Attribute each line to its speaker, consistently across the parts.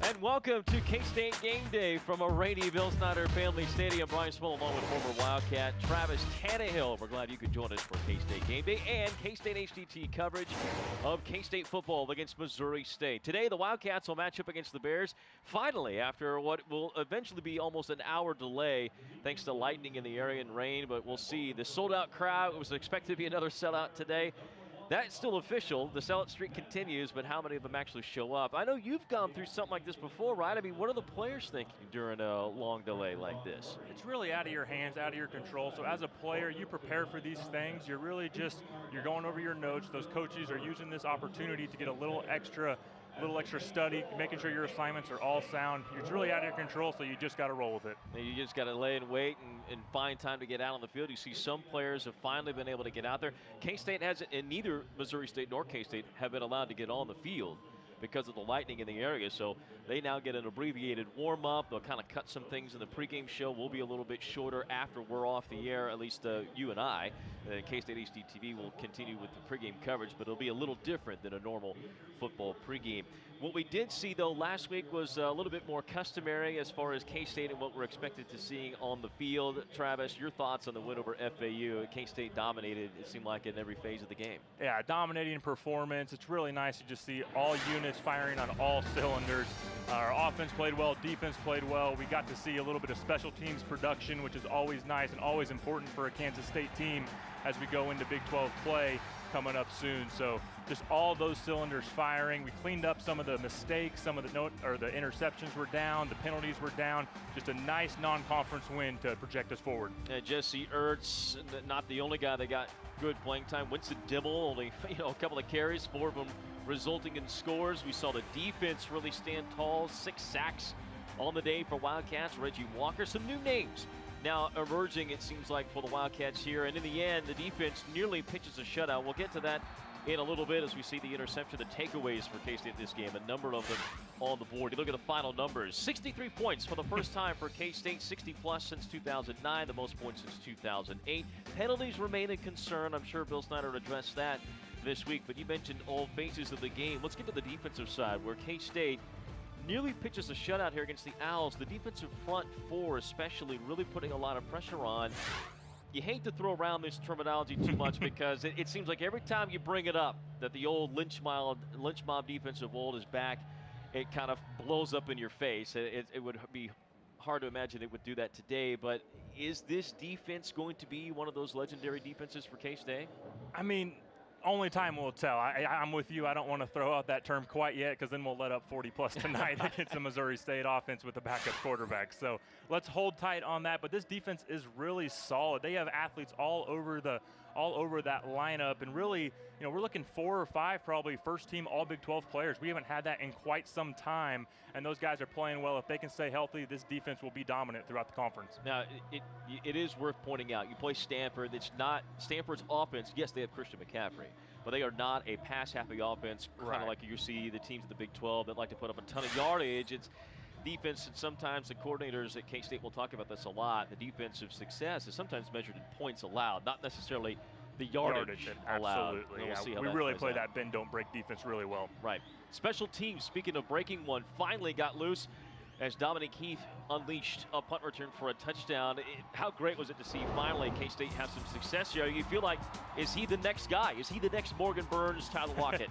Speaker 1: And welcome to K-State Game Day from a rainy Bill Snyder Family Stadium. Brian Smoll along with former Wildcat Travis Tannahill. We're glad you could join us for K-State Game Day and K-State HDT coverage of K-State football against Missouri State. Today, the Wildcats will match up against the Bears, finally, after what will eventually be almost an hour delay, thanks to lightning in the area and rain. But we'll see. The sold-out crowd, it was expected to be another sellout today. That's still official. The sellout streak continues, but how many of them actually show up? I know you've gone through something like this before, right? I mean, what are the players thinking during a long delay like this?
Speaker 2: It's really out of your hands, out of your control. So as a player, you prepare for these things. You're really you're going over your notes. Those coaches are using this opportunity to get a little extra study, making sure your assignments are all sound. It's really out of your control, so you just got to roll with it.
Speaker 1: And you just got to lay and wait and find time to get out on the field. You see some players have finally been able to get out there. K-State hasn't, and neither Missouri State nor K-State have been allowed to get on the field because of the lightning in the area. So they now get an abbreviated warm-up. They'll kind of cut some things in the pregame show. We'll be a little bit shorter after we're off the air, at least you and I. K-State HDTV will continue with the pregame coverage, but it'll be a little different than a normal football pregame. What we did see, though, last week was a little bit more customary as far as K-State and what we're expected to see on the field. Travis, your thoughts on the win over FAU? K-State dominated, it seemed like, in every phase of the game.
Speaker 2: Yeah, dominating performance. It's really nice to just see all units firing on all cylinders. Our offense played well, defense played well. We got to see a little bit of special teams production, which is always nice and always important for a Kansas State team as we go into Big 12 play coming up soon. So just all those cylinders firing. We cleaned up some of the mistakes, some of the interceptions were down, the penalties were down. Just a nice non-conference win to project us forward.
Speaker 1: Jesse Ertz, not the only guy that got good playing time. Winston Dibble, only a couple of carries, 4 of them resulting in scores. We saw the defense really stand tall. 6 sacks on the day for Wildcats. Reggie Walker, some new names now emerging, it seems like, for the Wildcats here. And in the end, the defense nearly pitches a shutout. We'll get to that in a little bit as we see the interception, the takeaways for K-State this game, a number of them on the board. You look at the final numbers, 63 points for the first time for K-State, 60-plus since 2009, the most points since 2008. Penalties remain a concern. I'm sure Bill Snyder would address that this week, but you mentioned all phases of the game. Let's get to the defensive side, where K-State nearly pitches a shutout here against the Owls. The defensive front four especially really putting a lot of pressure on. You hate to throw around this terminology too much because it seems like every time you bring it up that the old lynch mob defense of old is back, it kind of blows up in your face. It would be hard to imagine it would do that today, but is this defense going to be one of those legendary defenses for K-State?
Speaker 2: I mean, only time will tell. I'm with you. I don't want to throw out that term quite yet because then we'll let up 40-plus tonight against the Missouri State offense with the backup quarterback. So let's hold tight on that. But this defense is really solid. They have athletes all over that lineup, and really, we're looking 4 or 5 probably first-team All Big 12 players. We haven't had that in quite some time, and those guys are playing well. If they can stay healthy, this defense will be dominant throughout the conference.
Speaker 1: Now, it is worth pointing out, you play Stanford. It's not Stanford's offense. Yes, they have Christian McCaffrey, but they are not a pass-happy offense, kind of like you see the teams in the Big 12 that like to put up a ton of yardage. It's defense, and sometimes the coordinators at K-State will talk about this a lot. The defensive success is sometimes measured in points allowed, not necessarily the yardage allowed.
Speaker 2: Absolutely.
Speaker 1: We'll see how
Speaker 2: we
Speaker 1: that
Speaker 2: really
Speaker 1: plays
Speaker 2: play
Speaker 1: out.
Speaker 2: that bend, don't break defense really well.
Speaker 1: Right. Special teams, speaking of breaking one, finally got loose as Dominic Heath unleashed a punt return for a touchdown. How great was it to see finally K-State have some success here? You feel like, is he the next guy? Is he the next Morgan Burns, Tyler Lockett?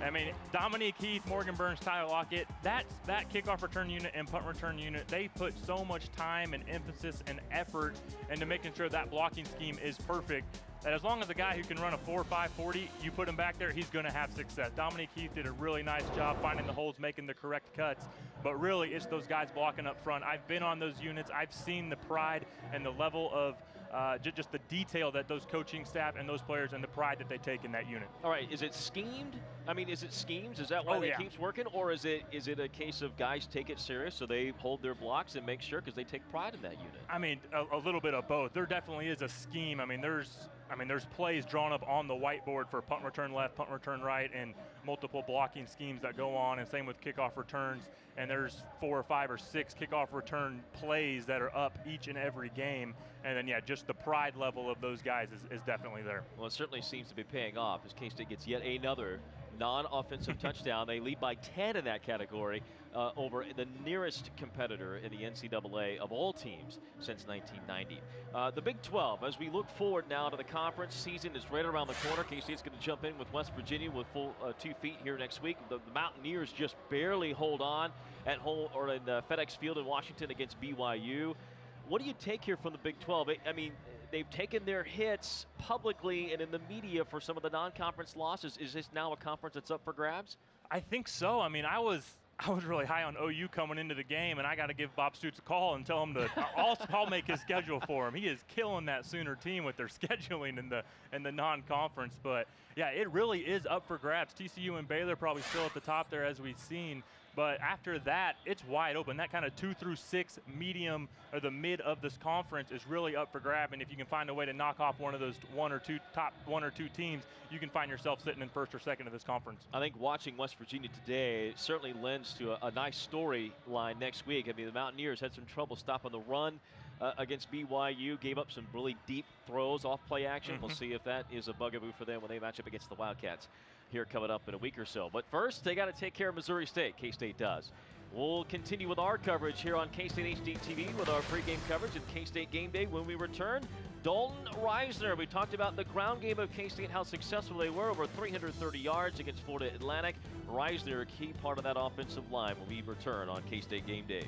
Speaker 2: I mean, Dominique Heath, Morgan Burns, Tyler Lockett, that kickoff return unit and punt return unit, they put so much time and emphasis and effort into making sure that blocking scheme is perfect, that as long as a guy who can run a 4.5 40, you put him back there, he's going to have success. Dominique Heath did a really nice job finding the holes, making the correct cuts, but really it's those guys blocking up front. I've been on those units. I've seen the pride and the level of just the detail that those coaching staff and those players and the pride that they take in that unit.
Speaker 1: All right, is it schemed? I mean, is it schemes? Is that why it keeps working? Or is it a case of guys take it serious so they hold their blocks and make sure because they take pride in that unit?
Speaker 2: I mean, a little bit of both. There definitely is a scheme. I mean, there's plays drawn up on the whiteboard for punt return left, punt return right, and multiple blocking schemes that go on, and same with kickoff returns. And there's 4 or 5 or 6 kickoff return plays that are up each and every game. And then, just the pride level of those guys is definitely there.
Speaker 1: Well, it certainly seems to be paying off as K-State gets yet another non-offensive touchdown. They lead by 10 in that category over the nearest competitor in the NCAA of all teams since 1990. The Big 12, as we look forward now to the conference season, is right around the corner. K-State's going to jump in with West Virginia with full 2 feet here next week. The Mountaineers just barely hold on at home or in FedEx Field in Washington against BYU. What do you take here from the Big 12? I mean, they've taken their hits publicly and in the media for some of the non-conference losses. Is this now a conference that's up for grabs?
Speaker 2: I think so. I mean, I was really high on OU coming into the game, and I got to give Bob Stoops a call and tell him to. I'll make his schedule for him. He is killing that Sooner team with their scheduling in the non-conference. But yeah, it really is up for grabs. TCU and Baylor probably still at the top there, as we've seen. But after that, it's wide open. That kind of 2 through 6 medium or the mid of this conference is really up for grab. And if you can find a way to knock off one of those top one or two teams, you can find yourself sitting in first or second of this conference.
Speaker 1: I think watching West Virginia today certainly lends to a nice storyline next week. I mean, the Mountaineers had some trouble stopping the run against BYU, gave up some really deep throws off play action. We'll see if that is a bugaboo for them when they match up against the Wildcats here coming up in a week or so. But first, they got to take care of Missouri State. K-State does. We'll continue with our coverage here on K-State HD TV with our pregame coverage at K-State Game Day. When we return, Dalton Reisner. We talked about the ground game of K-State, how successful they were, over 330 yards against Florida Atlantic. Reisner, a key part of that offensive line when we return on K-State Game Day.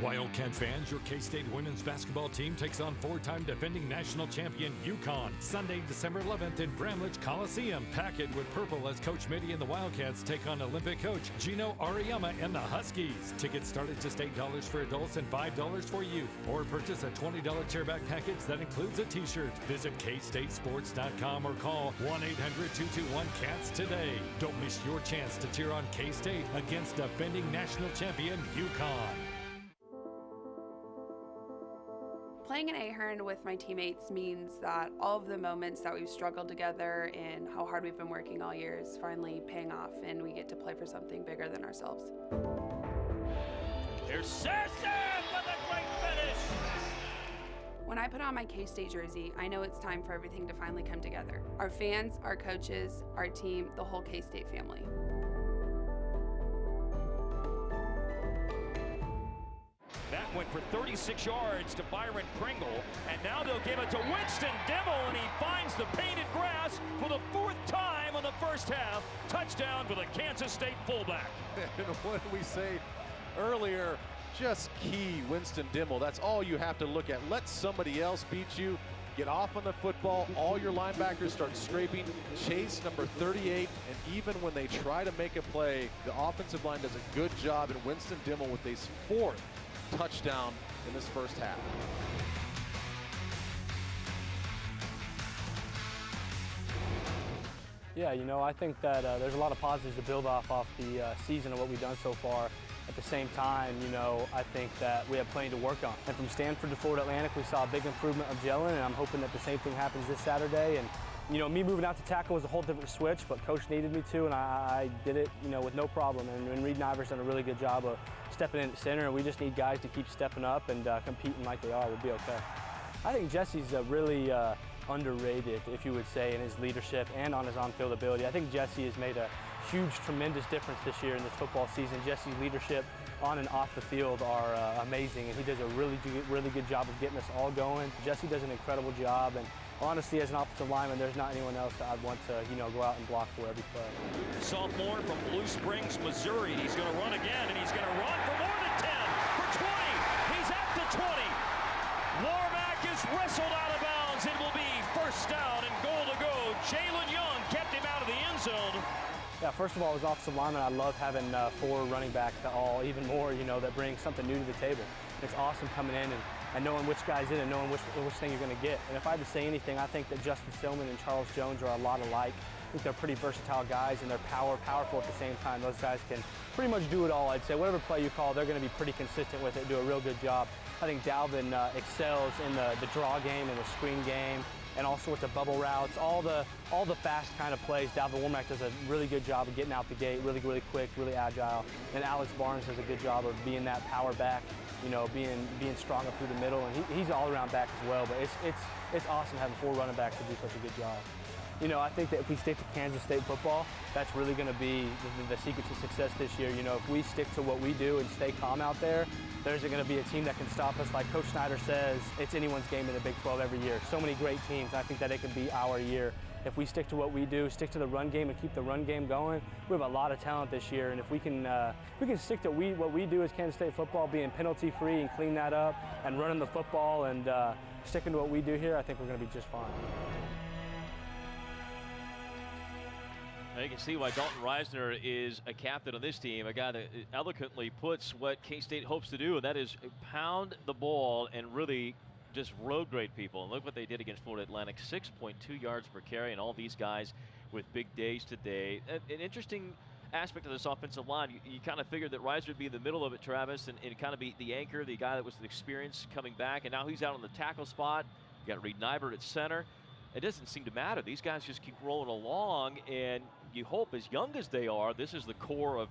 Speaker 3: Wildcat fans, your K-State women's basketball team takes on 4-time defending national champion UConn Sunday, December 11th in Bramlage Coliseum. Pack it with purple as Coach Mitty and the Wildcats take on Olympic coach Gino Ariyama and the Huskies. Tickets start at just $8 for adults and $5 for youth. Or purchase a $20 chairback package that includes a t-shirt. Visit kstatesports.com or call 1-800-221-CATS today. Don't miss your chance to cheer on K-State against defending national champion UConn.
Speaker 4: Playing in Ahern with my teammates means that all of the moments that we've struggled together and how hard we've been working all year is finally paying off, and we get to play for something bigger than ourselves.
Speaker 1: Here's Sasson with a great finish.
Speaker 4: When I put on my K-State jersey, I know it's time for everything to finally come together. Our fans, our coaches, our team, the whole K-State family.
Speaker 5: That went for 36 yards to Byron Pringle, and now they'll give it to Winston Dimble, and he finds the painted grass for the 4th time in the first half. Touchdown for the Kansas State fullback.
Speaker 6: And what did we say earlier? Just key Winston Dimble. That's all you have to look at. Let somebody else beat you. Get off on the football. All your linebackers start scraping. Chase number 38, and even when they try to make a play, the offensive line does a good job, and Winston Dimble with his 4th touchdown in this first half.
Speaker 7: Yeah, you know, I think that there's a lot of positives to build off the season and what we've done so far. At the same time, you know, I think that we have plenty to work on. And from Stanford to Florida Atlantic, we saw a big improvement of gelling, and I'm hoping that the same thing happens this Saturday. And you know, me moving out to tackle was a whole different switch, but Coach needed me to, and I did it, you know, with no problem. And Reed Niver's done a really good job of stepping in at center, and we just need guys to keep stepping up and competing like they are. We'll be okay. I think Jesse's really underrated, if you would say, in his leadership and on his on-field ability. I think Jesse has made a huge, tremendous difference this year in this football season. Jesse's leadership on and off the field are amazing, and he does a really good job of getting us all going. Jesse does an incredible job, and honestly, as an offensive lineman, there's not anyone else that I'd want to, you know, go out and block for every play.
Speaker 5: Sophomore from Blue Springs, Missouri. He's going to run again, and he's going to run for more than 10, for 20. He's at the 20. Warmack is wrestled out of bounds. It will be first down and goal to go. Jalen Young kept him out of the end zone.
Speaker 7: Yeah, first of all, as offensive lineman, I love having 4 running backs that all, even more, you know, that bring something new to the table. It's awesome coming in and knowing which guy's in and knowing which thing you're going to get. And if I had to say anything, I think that Justin Stillman and Charles Jones are a lot alike. I think they're pretty versatile guys, and they're powerful at the same time. Those guys can pretty much do it all, I'd say. Whatever play you call, they're going to be pretty consistent with it, do a real good job. I think Dalvin excels in the draw game and the screen game and all sorts of bubble routes, all the fast kind of plays. Dalvin Womack does a really good job of getting out the gate, really quick, really agile. And Alex Barnes does a good job of being that power back, you know, being strong up through the middle, and he's an all-around back as well. But it's awesome having 4 running backs to do such a good job. you know, I think that if we stick to Kansas State football, that's really going to be the secret to success this year. You know, if we stick to what we do and stay calm out there, there's going to be a team that can stop us. Like Coach Snyder says, it's anyone's game in the Big 12 every year. So many great teams. I think that it can be our year. If we stick to what we do, stick to the run game and keep the run game going, we have a lot of talent this year. And if we can stick to what we do as Kansas State football, being penalty-free and clean that up and running the football and sticking to what we do here, I think we're going to be just fine.
Speaker 1: Now you can see why Dalton Reisner is a captain on this team, a guy that eloquently puts what K-State hopes to do, and that is pound the ball and really just road grade people. And look what they did against Florida Atlantic, 6.2 yards per carry, and all these guys with big days today. An interesting aspect of this offensive line, you kind of figured that Reisner would be in the middle of it, Travis, and kind of be the anchor, the guy that was the experience coming back, and now he's out on the tackle spot. You got Reed Nybert at center. It doesn't seem to matter. These guys just keep rolling along, and you hope, as young as they are, this is the core of,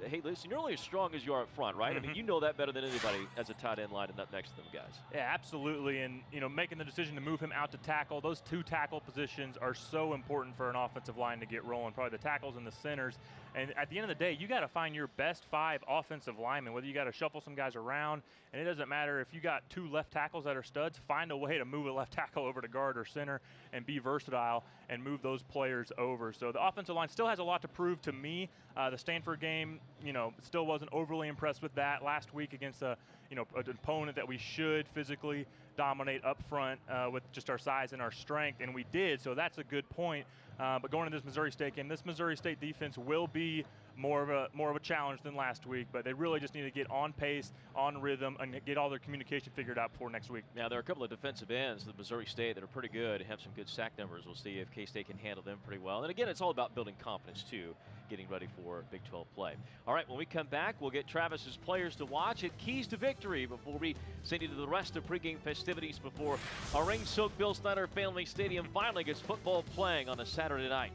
Speaker 1: hey, listen, you're only as strong as you are up front, right? I mean, you know that better than anybody as a tight end lining up next to them guys.
Speaker 2: Yeah, absolutely. And, you know, making the decision to move him out to tackle, those two tackle positions are so important for an offensive line to get rolling, probably the tackles and the centers. And at the end of the day, you got to find your best 5 offensive linemen, whether you got to shuffle some guys around. And it doesn't matter if you got 2 left tackles that are studs, find a way to move a left tackle over to guard or center and be versatile and move those players over. So the offensive line still has a lot to prove to me. The Stanford game, you know, still wasn't overly impressed with that last week against an opponent that we should physically dominate up front with just our size and our strength, and we did, so that's a good point. But going into this Missouri State game, this Missouri State defense will be more of a challenge than last week, but they really just need to get on pace, on rhythm, and get all their communication figured out before next week.
Speaker 1: Now, there are a couple of defensive ends of Missouri State that are pretty good, have some good sack numbers. We'll see if K-State can handle them pretty well. And again, it's all about building confidence, too, getting ready for Big 12 play. All right, when we come back, we'll get Travis's players to watch at Keys to Victory before we send you to the rest of pregame festivities before our rain-soaked Bill Snyder Family Stadium finally gets football playing on a Saturday night.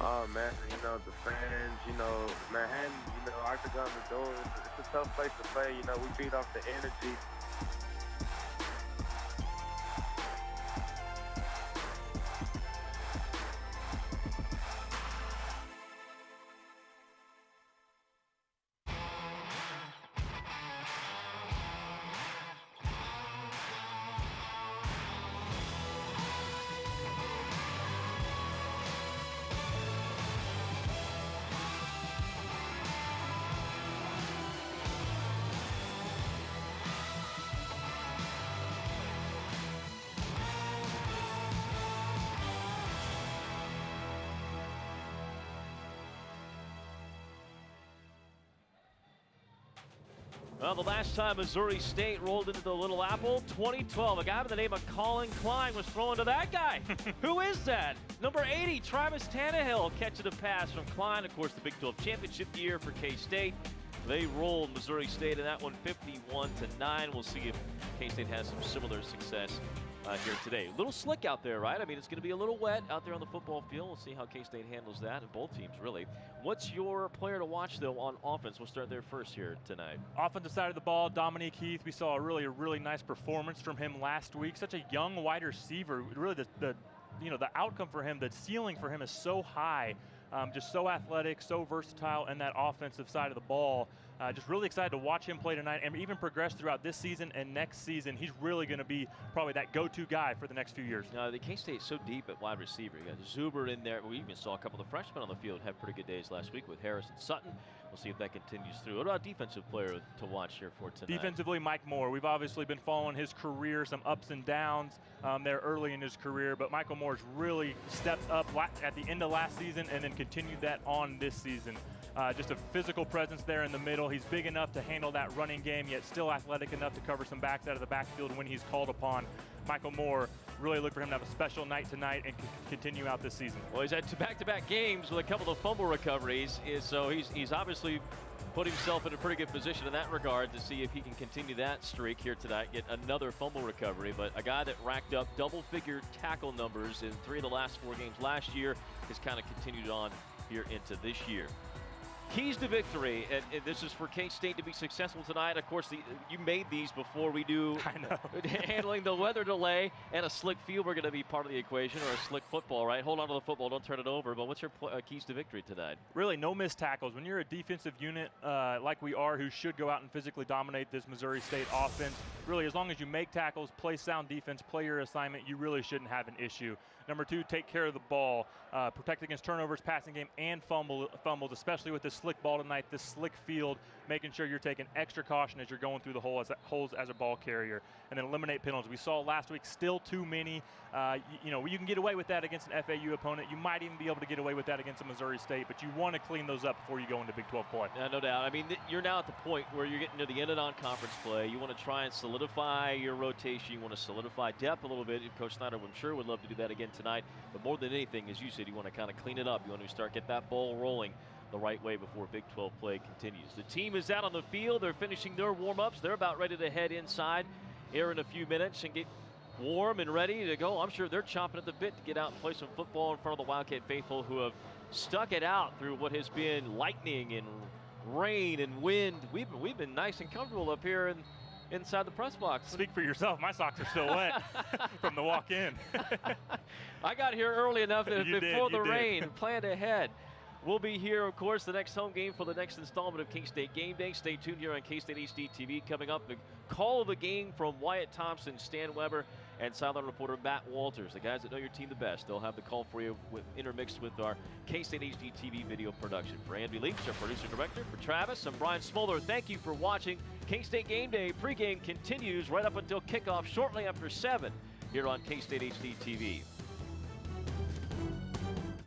Speaker 8: Oh man, you know, the fans, you know, Manhattan, you know, Octagon is doing, it's a tough place to play, you know, we feed off the energy.
Speaker 1: Well, the last time Missouri State rolled into the Little Apple, 2012, a guy by the name of Colin Klein was throwing to that guy. Who is that? Number 80, Travis Tannahill catching a pass from Klein. Of course, the Big 12 championship year for K-State. They rolled Missouri State in that one 51-9. We'll see if K-State has some similar success here today. A little slick out there, right? I mean, it's going to be a little wet out there on the football field. We'll see how K-State handles that, and both teams, really. What's your player to watch, though, on offense? We'll start there first here tonight.
Speaker 2: Offensive side of the ball, Dominique Heath. We saw a really nice performance from him last week. Such a young wide receiver. Really, the outcome for him, the ceiling for him is so high. Just so athletic, so versatile in that offensive side of the ball. Just really excited to watch him play tonight and even progress throughout this season and next season. He's really going to be probably that go-to guy for the next few years.
Speaker 1: The K-State's so deep at wide receiver. You got Zuber in there. We even saw a couple of the freshmen on the field have pretty good days last week with Harris and Sutton. We'll see if that continues through. What about defensive player to watch here for tonight?
Speaker 2: Defensively, Mike Moore. We've obviously been following his career, some ups and downs there early in his career, but Michael Moore's really stepped up at the end of last season and then continued that on this season. Just a physical presence there in the middle. He's big enough to handle that running game, yet still athletic enough to cover some backs out of the backfield when he's called upon. Michael Moore, really look for him to have a special night tonight and continue out this season.
Speaker 1: Well, he's had back-to-back games with a couple of fumble recoveries, so he's obviously put himself in a pretty good position in that regard to see if he can continue that streak here tonight, get another fumble recovery. But a guy that racked up double-figure tackle numbers in 3 of the last 4 games last year has kind of continued on here into this year. Keys to victory, and this is for K-State to be successful tonight. Of course, you made these before we do.
Speaker 2: I know.
Speaker 1: Handling the weather delay and a slick field were going to be part of the equation, or a slick football, right? Hold on to the football, don't turn it over. But what's your keys to victory tonight?
Speaker 2: Really, no missed tackles. When you're a defensive unit like we are, who should go out and physically dominate this Missouri State offense, really, as long as you make tackles, play sound defense, play your assignment, you really shouldn't have an issue. Number 2, take care of the ball, protect against turnovers, passing game, and fumbles, especially with this slick ball tonight, this slick field, making sure you're taking extra caution as you're going through the holes as a ball carrier. And then eliminate penalties. We saw last week still too many. You know, you can get away with that against an FAU opponent. You might even be able to get away with that against a Missouri State, but you want to clean those up before you go into Big 12 play.
Speaker 1: Yeah, no doubt. I mean, you're now at the point where you're getting to the end of non-conference play. You want to try and solidify your rotation. You want to solidify depth a little bit. Coach Snyder, I'm sure, would love to do that again tonight. But more than anything, as you said, you want to kind of clean it up. You want to get that ball rolling the right way before Big 12 play continues. The team is out on the field. They're finishing their warm-ups. They're about ready to head inside here in a few minutes and get warm and ready to go. I'm sure they're chomping at the bit to get out and play some football in front of the Wildcat faithful, who have stuck it out through what has been lightning and rain and wind. We've been nice and comfortable up here inside the press box.
Speaker 2: Speak for yourself. My socks are still wet from the walk-in.
Speaker 1: I got here early enough before the rain. Planned ahead. We'll be here, of course, the next home game for the next installment of K-State Game Day. Stay tuned here on K-State HD TV. Coming up, the call of the game from Wyatt Thompson, Stan Weber, and sideline reporter Matt Walters, the guys that know your team the best. They'll have the call for you intermixed with our K-State HD TV video production. For Andy Leach, our producer-director, for Travis, I'm Brian Smolder. Thank you for watching. K-State Game Day pregame continues right up until kickoff shortly after 7 here on K-State HD TV.